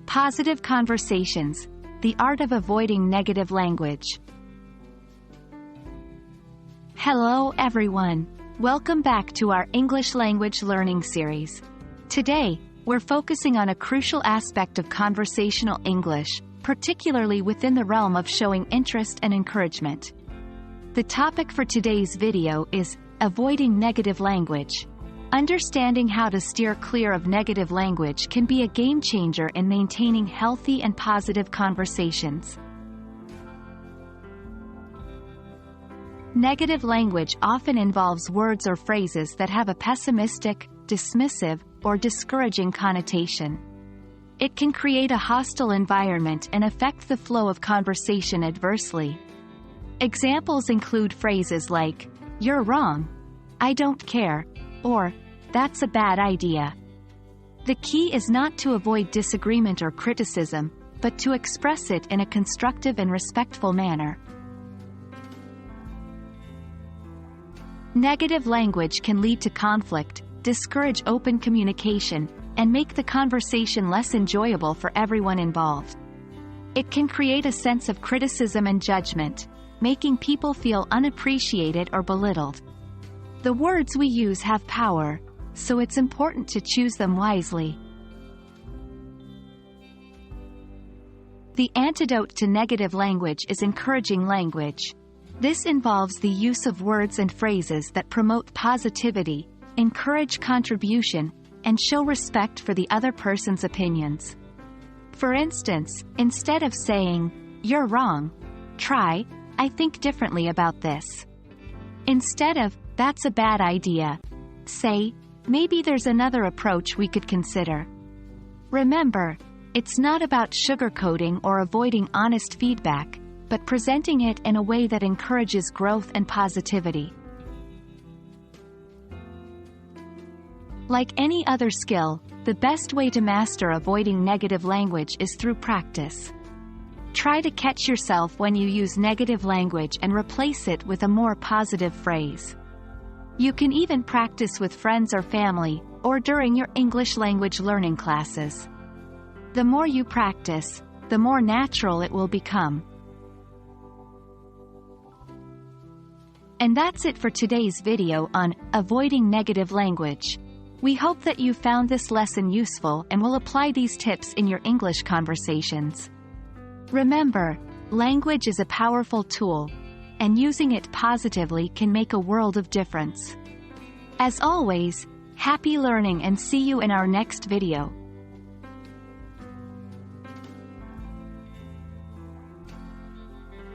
Positive conversations, the art of avoiding negative language. Hello everyone. Welcome back to our English language learning series. Today, we're focusing on a crucial aspect of conversational English, particularly within the realm of showing interest and encouragement. The topic for today's video is avoiding negative language. Understanding how to steer clear of negative language can be a game changer in maintaining healthy and positive conversations. Negative language often involves words or phrases that have a pessimistic, dismissive, or discouraging connotation. It can create a hostile environment and affect the flow of conversation adversely. Examples include phrases like, "You're wrong," "I don't care," or "That's a bad idea." The key is not to avoid disagreement or criticism, but to express it in a constructive and respectful manner. Negative language can lead to conflict, discourage open communication, and make the conversation less enjoyable for everyone involved. It can create a sense of criticism and judgment, making people feel unappreciated or belittled. The words we use have power, so it's important to choose them wisely. The antidote to negative language is encouraging language. This involves the use of words and phrases that promote positivity, encourage contribution, and show respect for the other person's opinions. For instance, instead of saying, "You're wrong," try, "I think differently about this." Instead of, "That's a bad idea," say, "Maybe there's another approach we could consider." Remember, it's not about sugarcoating or avoiding honest feedback, but presenting it in a way that encourages growth and positivity. Like any other skill, the best way to master avoiding negative language is through practice. Try to catch yourself when you use negative language and replace it with a more positive phrase. You can even practice with friends or family, or during your English language learning classes. The more you practice, the more natural it will become. And that's it for today's video on avoiding negative language. We hope that you found this lesson useful and will apply these tips in your English conversations. Remember, language is a powerful tool, and using it positively can make a world of difference. As always, happy learning and see you in our next video.